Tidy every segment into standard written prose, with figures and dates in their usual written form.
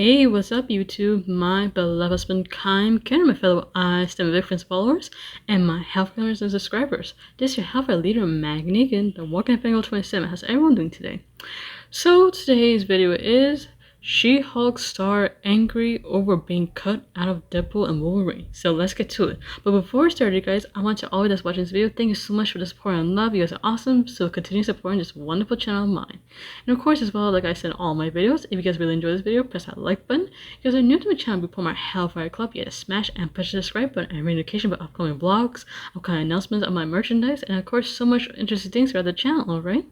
Hey, what's up YouTube? My beloved husband, kind, Ken, my fellow iSTEM big friends followers, and my health learners and subscribers. This is your healthcare leader, Mag Negan, the Walking Fangle 27. How's everyone doing today? So today's video is She-Hulk star angry over being cut out of Deadpool and Wolverine. So let's get to it. But before we start, you guys, I want to all that's watching this video, thank you so much for the support and love. You guys are awesome. So continue supporting this wonderful channel of mine. And of course, as well, like I said in all my videos, if you guys really enjoy this video, press that like button. If you guys are new to my channel, before my Hellfire Club, you gotta smash and push the subscribe button and ring notification about upcoming vlogs, upcoming announcements of my merchandise, and of course, so much interesting things throughout the channel, alright?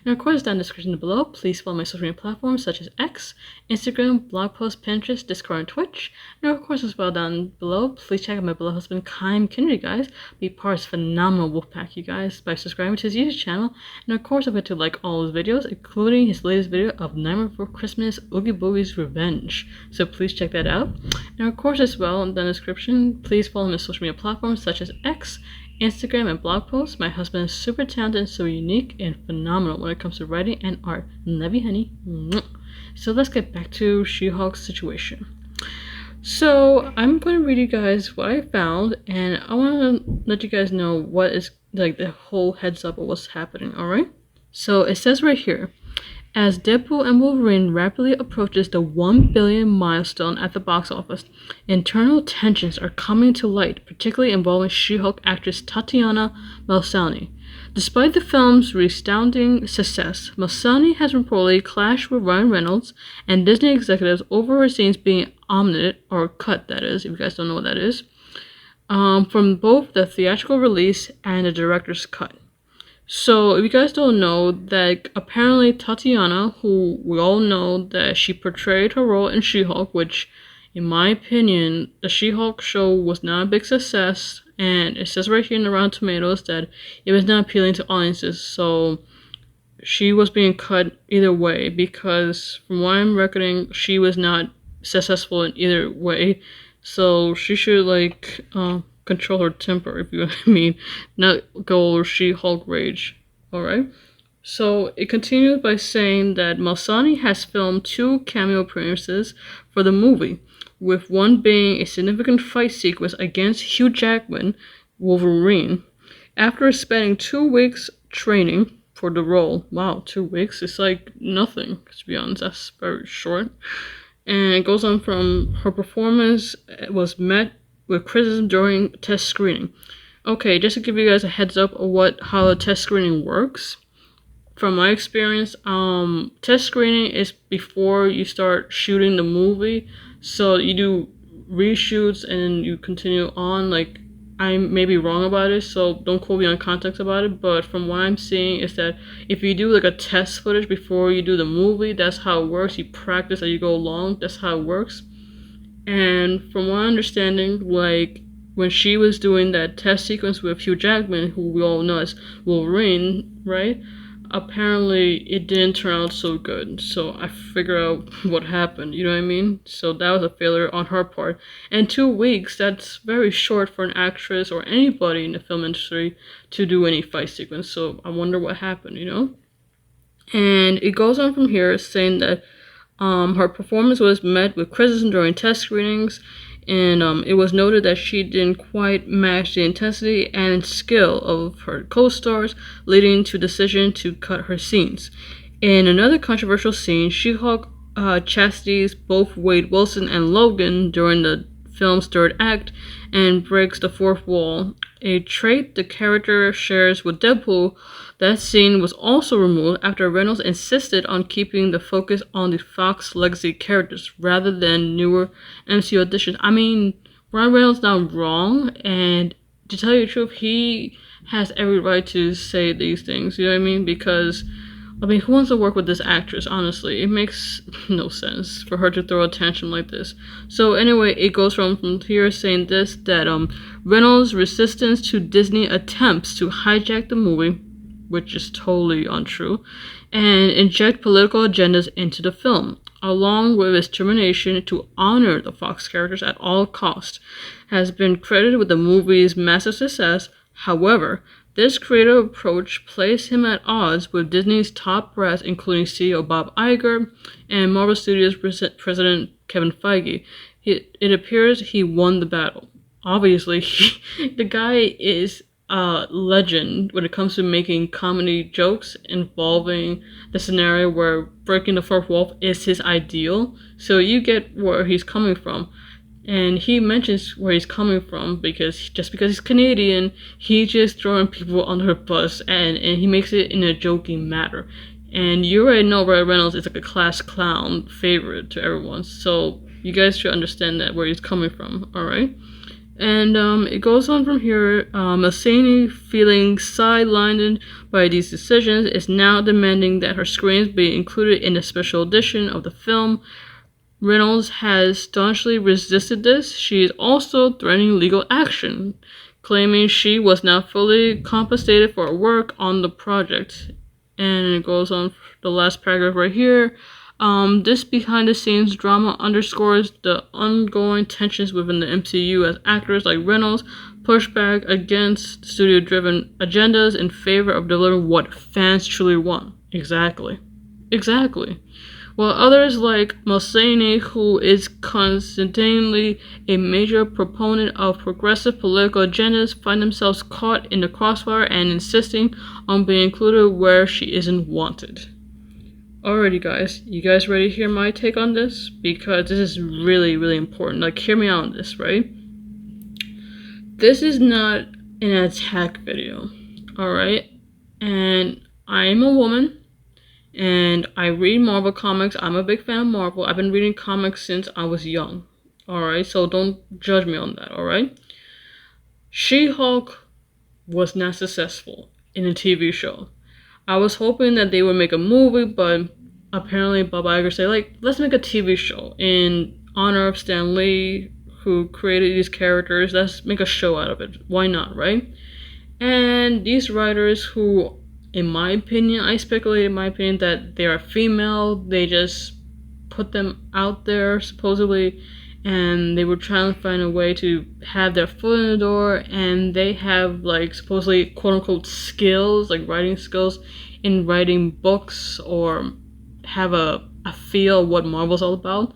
And of course, down in the description below, please follow my social media platforms such as X, Instagram, blog posts, Pinterest, Discord, and Twitch. And of course, as well, down below, please check out my beloved husband, Kind Kennedy, guys. Be part of this phenomenal wolf pack, you guys, by subscribing to his YouTube channel. And of course, I'll bet to like all his videos, including his latest video of Nightmare Before Christmas, Oogie Boogie's Revenge. So please check that out. And of course, as well, in the description, please follow my social media platforms such as X, Instagram, and blog posts. My husband is super talented and so unique and phenomenal when it comes to writing and art. Love you, honey. So let's get back to She-Hulk's situation. So I'm going to read you guys what I found, and I want to let you guys know what is like the whole heads up of what's happening, alright? So it says right here, as Deadpool and Wolverine rapidly approaches the 1 billion milestone at the box office, internal tensions are coming to light, particularly involving She-Hulk actress Tatiana Maslany. Despite the film's resounding success, Maslany has reportedly clashed with Ryan Reynolds and Disney executives over her scenes being omitted, or cut that is, if you guys don't know what that is, from both the theatrical release and the director's cut. So, if you guys don't know, that apparently Tatiana, who we all know that she portrayed her role in She-Hulk, which, in my opinion, the She-Hulk show was not a big success, and it says right here in the Rotten Tomatoes that it was not appealing to audiences, so she was being cut either way, because from what I'm reckoning, she was not successful in either way, so she should, like, control her temper, if you know what I mean, not go She-Hulk rage, alright? So it continues by saying that Maslany has filmed 2 cameo appearances for the movie, with one being a significant fight sequence against Hugh Jackman, Wolverine. After spending 2 weeks training for the role, wow, 2 weeks, it's like nothing, to be honest, that's very short. And it goes on from her performance was met with criticism during test screening. Okay, just to give you guys a heads up of how a test screening works. From my experience, test screening is before you start shooting the movie. So you do reshoots and you continue on. Like, I may be wrong about it, so don't quote me on context about it. But from what I'm seeing is that if you do like a test footage before you do the movie, that's how it works. You practice as you go along. That's how it works. And from my understanding, like, when she was doing that test sequence with Hugh Jackman, who we all know as Wolverine, right? Apparently, it didn't turn out so good. So I figure out what happened, you know what I mean? So that was a failure on her part. And 2 weeks, that's very short for an actress or anybody in the film industry to do any fight sequence. So I wonder what happened, you know? And it goes on from here saying that her performance was met with criticism during test screenings, and it was noted that she didn't quite match the intensity and skill of her co-stars, leading to decision to cut her scenes. In another controversial scene, She-Hulk chastises both Wade Wilson and Logan during the film's third act and breaks the fourth wall, a trait the character shares with Deadpool. That scene was also removed after Reynolds insisted on keeping the focus on the Fox legacy characters rather than newer MCU additions. I mean, Ryan Reynolds not wrong, and to tell you the truth, he has every right to say these things, you know what I mean? Because, I mean, who wants to work with this actress, honestly? It makes no sense for her to throw a tantrum like this. So anyway, it goes from here saying this, that Reynolds' resistance to Disney attempts to hijack the movie, which is totally untrue, and inject political agendas into the film, along with his determination to honor the Fox characters at all costs, has been credited with the movie's massive success. However, this creative approach placed him at odds with Disney's top brass, including CEO Bob Iger and Marvel Studios President Kevin Feige. It appears he won the battle. Obviously, the guy is a legend when it comes to making comedy jokes involving the scenario where breaking the fourth wall is his ideal. So you get where he's coming from. And he mentions where he's coming from because just because he's Canadian, he's just throwing people under the bus and he makes it in a joking manner. And you already know Ryan Reynolds is like a class clown favorite to everyone, so you guys should understand that where he's coming from, alright? And it goes on from here. Masani, feeling sidelined by these decisions, is now demanding that her screams be included in a special edition of the film. Reynolds has staunchly resisted this. She is also threatening legal action, claiming she was not fully compensated for her work on the project. And it goes on the last paragraph right here. This behind-the-scenes drama underscores the ongoing tensions within the MCU as actors like Reynolds push back against studio-driven agendas in favor of delivering what fans truly want. Exactly. While others like Masani, who is constantly a major proponent of progressive political agendas, find themselves caught in the crossfire and insisting on being included where she isn't wanted. Alrighty guys, you guys ready to hear my take on this? Because this is really, really important. Like, hear me out on this, right? This is not an attack video, alright? And I'm a woman. And I read Marvel comics. I'm a big fan of Marvel. I've been reading comics since I was young. Alright, so don't judge me on that, alright? She-Hulk was not successful in a TV show. I was hoping that they would make a movie, but apparently Bob Iger said, like, let's make a TV show in honor of Stan Lee, who created these characters. Let's make a show out of it. Why not, right? And these writers who, in my opinion, I speculate in my opinion that they are female, they just put them out there supposedly, and they were trying to find a way to have their foot in the door, and they have like supposedly quote unquote skills, like writing skills in writing books, or have a feel of what Marvel's all about,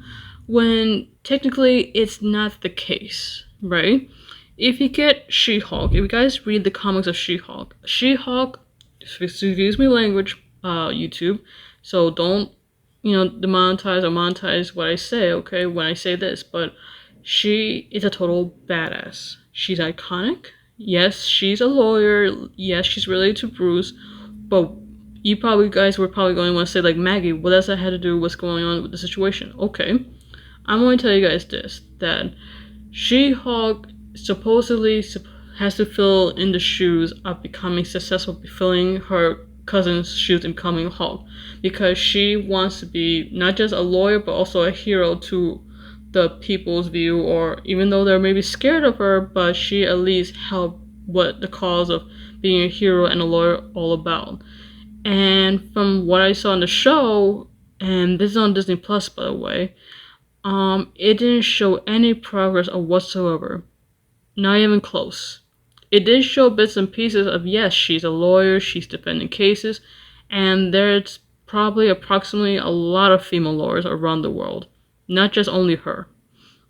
when technically it's not the case, right? If you get She-Hulk, if you guys read the comics of She-Hulk, excuse me language, YouTube, so don't, demonetize or monetize what I say, okay, when I say this, but she is a total badass. She's iconic. Yes, she's a lawyer. Yes, she's related to Bruce, but you guys were probably going to want to say, like, Maggie, what does that have to do with what's going on with the situation? Okay, I'm going to tell you guys this, that She-Hulk supposedly has to fill in the shoes of becoming successful, filling her cousin's shoes and becoming Hulk, because she wants to be not just a lawyer but also a hero to the people's view, or even though they're maybe scared of her, but she at least helped what the cause of being a hero and a lawyer all about. And from what I saw in the show, and this is on Disney Plus by the way, it didn't show any progress of whatsoever. Not even close. It did show bits and pieces of, yes, she's a lawyer, she's defending cases, and there's probably approximately a lot of female lawyers around the world. Not just only her.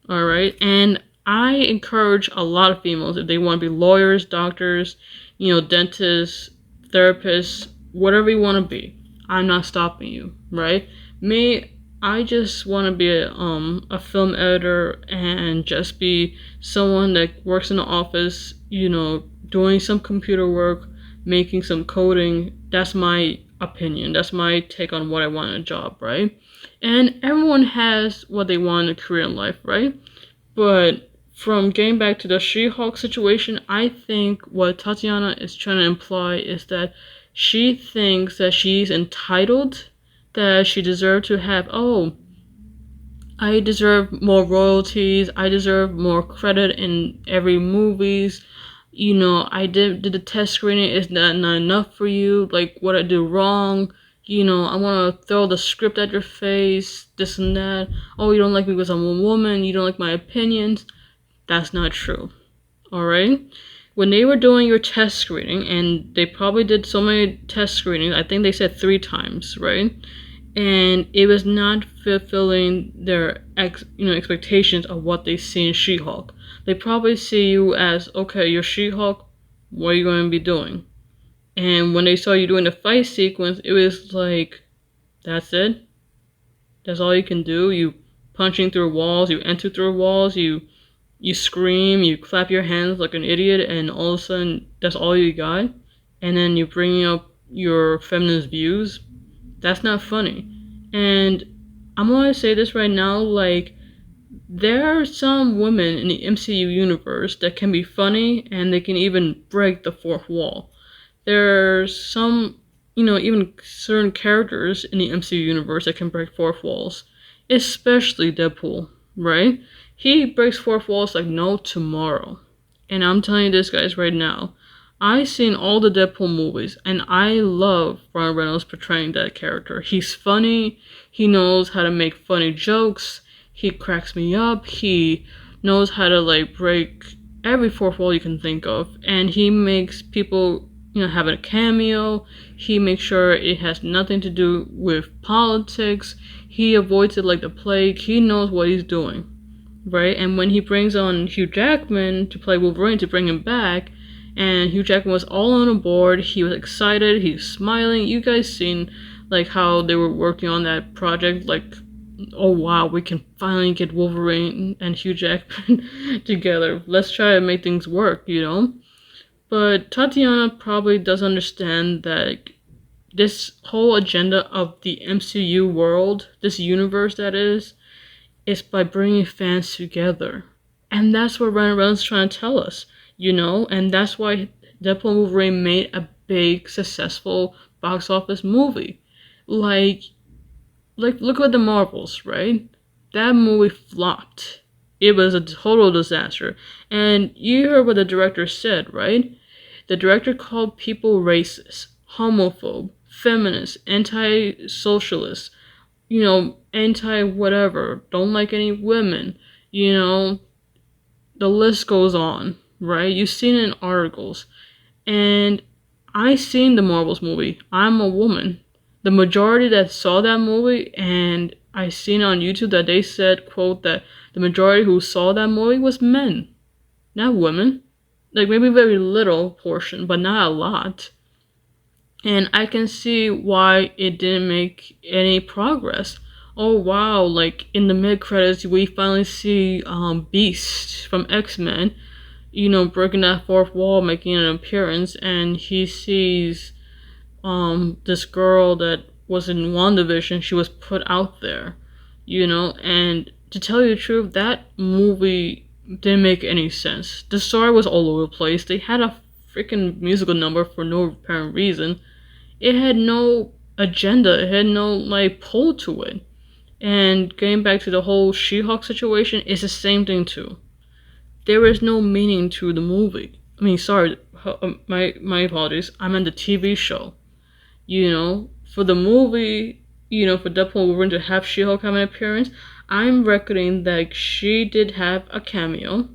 Alright? And I encourage a lot of females, if they want to be lawyers, doctors, dentists, therapists, whatever you want to be. I'm not stopping you, right? Me, I just want to be a film editor and just be someone that works in the office, doing some computer work, making some coding. That's my opinion. That's my take on what I want in a job, right? And everyone has what they want in a career in life, right? But from getting back to the She-Hulk situation, I think what Tatiana is trying to imply is that she thinks that she's entitled, that she deserved to have, I deserve more royalties, I deserve more credit in every movies, I did the test screening, is that not enough for you, like what I do wrong, I want to throw the script at your face, this and that, oh, you don't like me because I'm a woman, you don't like my opinions. That's not true, alright? When they were doing your test screening, and they probably did so many test screenings, I think they said 3 times, right? and it was not fulfilling their expectations of what they see in She-Hulk. They probably see you as, okay, you're She-Hulk, what are you going to be doing? And when they saw you doing the fight sequence, it was like, that's it? That's all you can do? You punching through walls, you enter through walls, you scream, you clap your hands like an idiot, and all of a sudden that's all you got? And then you're bringing up your feminist views? That's not funny. And I'm gonna say this right now, like, there are some women in the MCU universe that can be funny and they can even break the fourth wall. There's some, even certain characters in the MCU universe that can break fourth walls, especially Deadpool, right? He breaks fourth walls like no tomorrow. And I'm telling you this, guys, right now. I've seen all the Deadpool movies, and I love Ryan Reynolds portraying that character. He's funny, he knows how to make funny jokes, he cracks me up, he knows how to, like, break every fourth wall you can think of, and he makes people, have a cameo, he makes sure it has nothing to do with politics, he avoids it like the plague, he knows what he's doing, right? And when he brings on Hugh Jackman to play Wolverine, to bring him back, and Hugh Jackman was all on board. He was excited. He was smiling. You guys seen like how they were working on that project. Like, oh wow, we can finally get Wolverine and Hugh Jackman together. Let's try to make things work, But Tatiana probably doesn't understand that this whole agenda of the MCU world, this universe that is by bringing fans together. And that's what Ryan Reynolds is trying to tell us. And that's why Deadpool and Wolverine made a big, successful box office movie. Like look at the Marvels, right? That movie flopped. It was a total disaster. And you heard what the director said, right? The director called people racist, homophobe, feminist, anti-socialist, anti-whatever, don't like any women, the list goes on. Right? You've seen it in articles. And I seen the Marvels movie. I'm a woman. The majority that saw that movie, and I seen on YouTube that they said, quote, that the majority who saw that movie was men, not women. Like, maybe very little portion, but not a lot. And I can see why it didn't make any progress. Oh wow, like in the mid-credits we finally see Beast from X-Men, breaking that fourth wall, making an appearance, and he sees this girl that was in WandaVision. She was put out there, and to tell you the truth, that movie didn't make any sense. The story was all over the place. They had a freaking musical number for no apparent reason. It had no agenda. It had no, like, pull to it. And getting back to the whole She-Hulk situation, it's the same thing too. There is no meaning to the movie. I mean, sorry, my apologies. I meant the TV show. For the movie, for Deadpool and Wolverine to have She-Hulk have an appearance, I'm reckoning that she did have a cameo.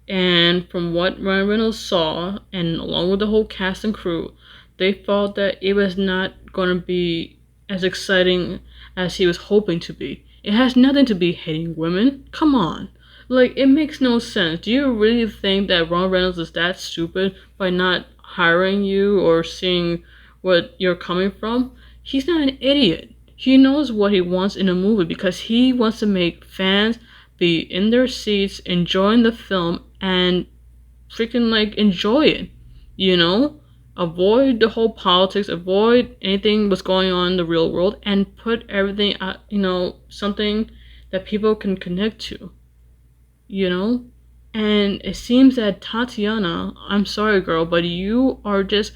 And from what Ryan Reynolds saw, and along with the whole cast and crew, they thought that it was not going to be as exciting as he was hoping to be. It has nothing to be hating women. Come on. Like, it makes no sense. Do you really think that Ron Reynolds is that stupid by not hiring you or seeing what you're coming from? He's not an idiot. He knows what he wants in a movie because he wants to make fans be in their seats, enjoying the film, and freaking, like, enjoy it. Avoid the whole politics, avoid anything what's going on in the real world, and put everything out, something that people can connect to. And it seems that Tatiana, I'm sorry girl, but you are just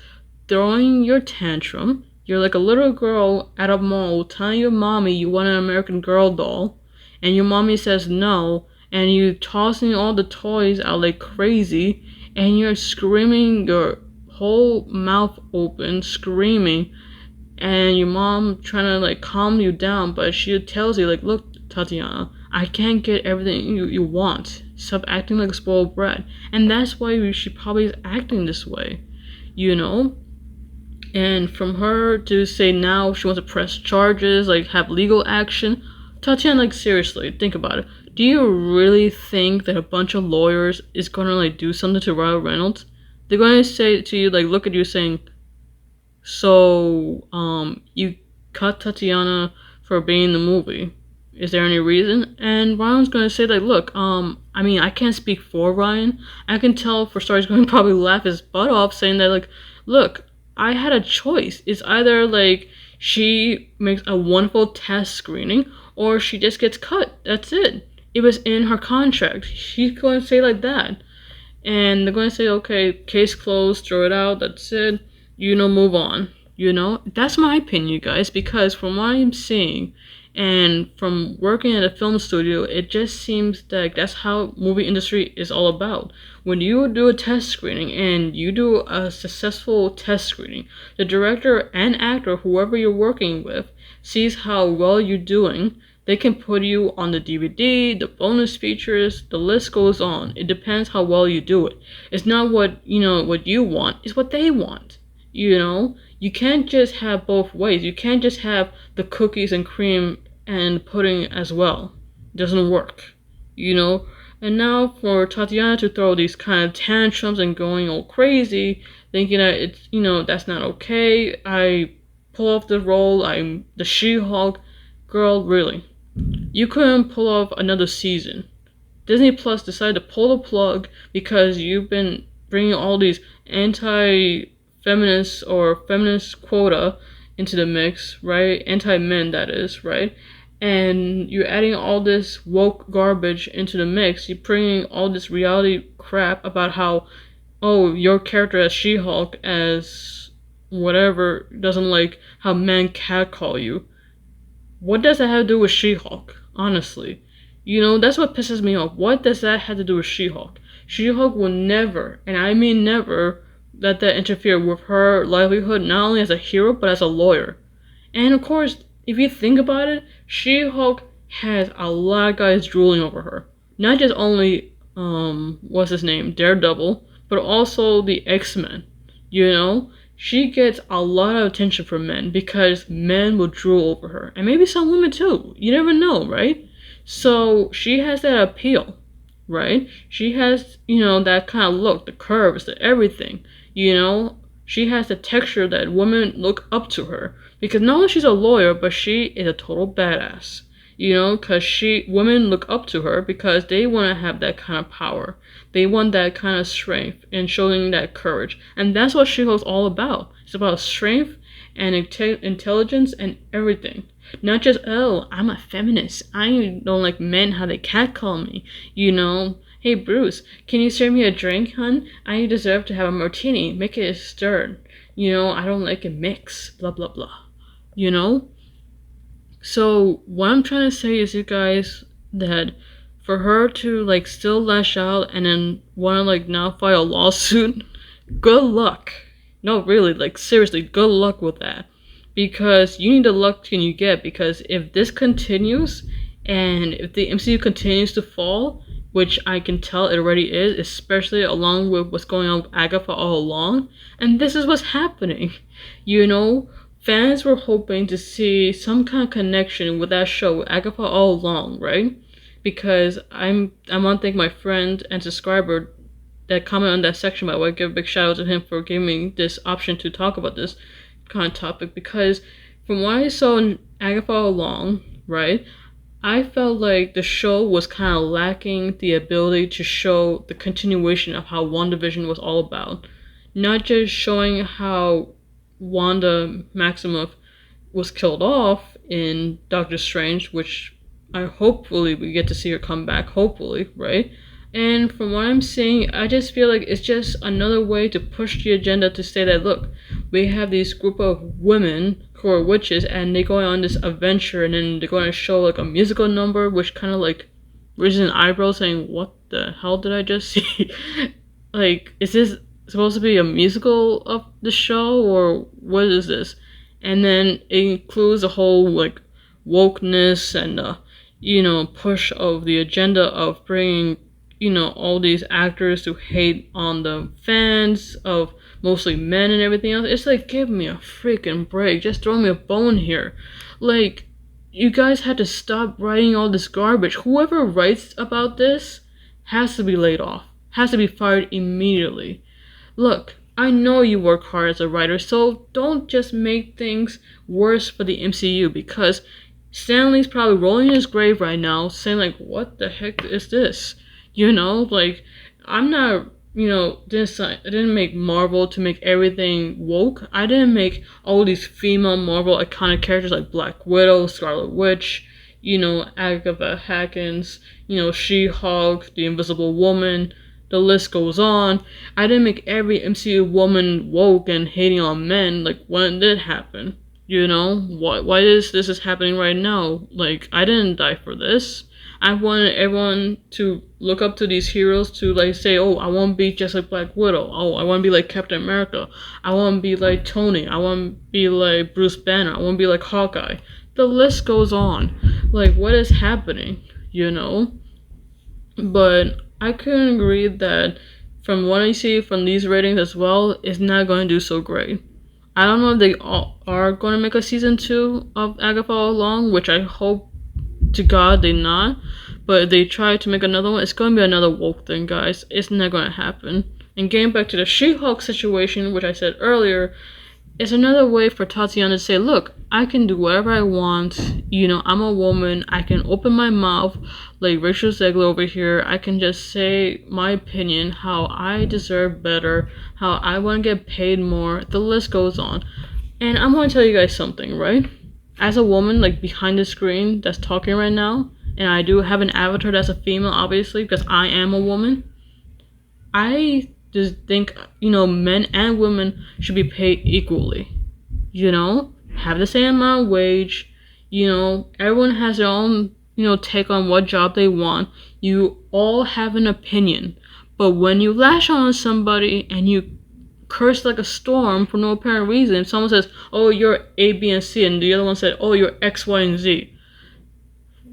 throwing your tantrum. You're like a little girl at a mall telling your mommy you want an American Girl doll, and your mommy says no, and you tossing all the toys out like crazy, and you're screaming your whole mouth open, screaming, and your mom trying to, like, calm you down, but she tells you, like, look, Tatiana, I can't get everything you want. Stop acting like a spoiled brat. And that's why she probably is acting this way. And from her to say now she wants to press charges, like have legal action, Tatiana, like seriously, think about it. Do you really think that a bunch of lawyers is gonna like do something to Ryan Reynolds? They're gonna say to you, like look at you saying, so you cut Tatiana for being in the movie. Is there any reason? And Ryan's gonna say like, look, I mean I can't speak for Ryan. I can tell for starters he's gonna probably laugh his butt off saying that like, look, I had a choice. It's either like she makes a wonderful test screening or she just gets cut. That's it. It was in her contract. She's going to say like that. And they're going to say, okay, case closed, throw it out, that's it. Move on. That's my opinion, you guys, because from what I'm seeing and from working at a film studio, it just seems like that's how movie industry is all about. When you do a test screening and you do a successful test screening, the director and actor, whoever you're working with, sees how well you're doing. They can put you on the DVD, the bonus features, the list goes on. It depends how well you do it. It's not what you want, it's what they want. You can't just have both ways. You can't just have the cookies and cream and pudding as well. It doesn't work. And now for Tatiana to throw these kind of tantrums and going all crazy, thinking that it's that's not okay. I pull off the role. I'm the She-Hulk. Girl, really. You couldn't pull off another season. Disney Plus decided to pull the plug because you've been bringing all these anti-feminists or feminist quota into the mix, right? Anti-men, that is, right? And you're adding all this woke garbage into the mix. You're bringing all this reality crap about how, your character as She-Hulk, as whatever, doesn't like how men catcall you. What does that have to do with She-Hulk? Honestly. That's what pisses me off. What does that have to do with She-Hulk? She-Hulk will never, and I mean never, let that interfere with her livelihood, not only as a hero, but as a lawyer. And of course, if you think about it, She-Hulk has a lot of guys drooling over her. Not just only, what's his name, Daredevil, but also the X-Men. She gets a lot of attention from men because men will drool over her. And maybe some women too. You never know, right? So she has that appeal, right? She has, that kind of look, the curves, the everything. She has the texture that women look up to her. Because not only she's a lawyer, but she is a total badass. Because women look up to her because they want to have that kind of power. They want that kind of strength and showing that courage. And that's what She-Hulk's all about. It's about strength and intelligence and everything. Not just, I'm a feminist. I don't like men, how they catcall me. Hey, Bruce, can you serve me a drink, hun? I deserve to have a martini. Make it stirred. I don't like it mixed. Blah, blah, blah. So what I'm trying to say is, you guys, that for her to like still lash out and then want to like now file a lawsuit, good luck. No, really, like seriously, good luck with that. Because you need the luck can you get, because if this continues and if the MCU continues to fall, which I can tell it already is, especially along with what's going on with Agatha all along, and this is what's happening. Fans were hoping to see some kind of connection with that show with Agatha all along, right? Because I want to thank my friend and subscriber that commented on that section, by the way. Give a big shout out to him for giving me this option to talk about this kind of topic, because from what I saw in Agatha all along, right, I felt like the show was kind of lacking the ability to show the continuation of how WandaVision was all about. Not just showing how Wanda Maximoff was killed off in Doctor Strange, which hopefully we get to see her come back, hopefully, right? And from what I'm seeing, I just feel like it's just another way to push the agenda to say that, look, we have these group of women who are witches and they're going on this adventure, and then they're going to show like a musical number, which kind of like raises an eyebrow saying, what the hell did I just see? Like, is this supposed to be a musical of the show, or what is this? And then it includes a whole like wokeness and push of the agenda of bringing all these actors to hate on the fans of mostly men and everything else. It's like, give me a freaking break. Just throw me a bone here. Like, you guys had to stop writing all this garbage. Whoever writes about this has to be laid off, has to be fired immediately. Look, I know you work hard as a writer, so don't just make things worse for the MCU, because Stanley's probably rolling in his grave right now saying, like, what the heck is this? Like, I'm not, I didn't make Marvel to make everything woke. I didn't make all these female Marvel iconic characters like Black Widow, Scarlet Witch, Agatha Harkness, She-Hulk, the Invisible Woman. The list goes on. I didn't make every MCU woman woke and hating on men. Like, when did it happen? Why this is happening right now? Like, I didn't die for this. I wanted everyone to look up to these heroes to, like, say, oh, I want to be just like Black Widow. Oh, I want to be like Captain America. I want to be like Tony. I want to be like Bruce Banner. I want to be like Hawkeye. The list goes on. Like, what is happening? But I couldn't agree that from what I see from these ratings as well, it's not going to do so great. I don't know if they are going to make a season 2 of Agatha All Along, which I hope to God they not. But if they try to make another one, it's going to be another woke thing, guys. It's not going to happen. And getting back to the She-Hulk situation, which I said earlier, it's another way for Tatiana to say, look, I can do whatever I want. I'm a woman. I can open my mouth like Rachel Zegler over here. I can just say my opinion, how I deserve better, how I want to get paid more. The list goes on. And I'm going to tell you guys something, right? As a woman, like, behind the screen that's talking right now, and I do have an avatar that's a female, obviously, because I am a woman, I just think, men and women should be paid equally. Have the same amount of wage. Everyone has their own, take on what job they want. You all have an opinion. But when you lash on somebody and you curse like a storm for no apparent reason, if someone says, oh, you're A, B, and C, and the other one said, oh, you're X, Y, and Z,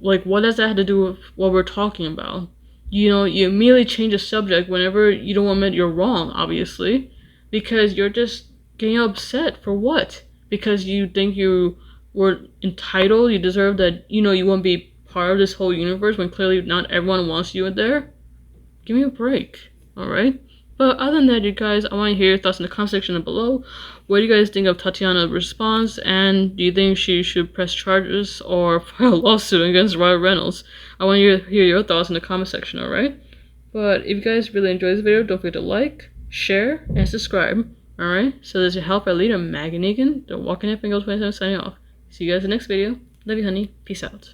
like, what does that have to do with what we're talking about? You immediately change the subject whenever you don't admit you're wrong, obviously, because you're just getting upset for what? Because you think you were entitled, you deserve that, you want to be part of this whole universe when clearly not everyone wants you in there? Give me a break, alright? But other than that, you guys, I want to hear your thoughts in the comment section below. What do you guys think of Tatiana's response? And do you think she should press charges or file a lawsuit against Ryan Reynolds? I want you to hear your thoughts in the comment section, alright? But if you guys really enjoyed this video, don't forget to like, share, and subscribe. Alright? So this is your helper leader, Maggie Negan, the Walking Dead Fingers 27 signing off. See you guys in the next video. Love you, honey. Peace out.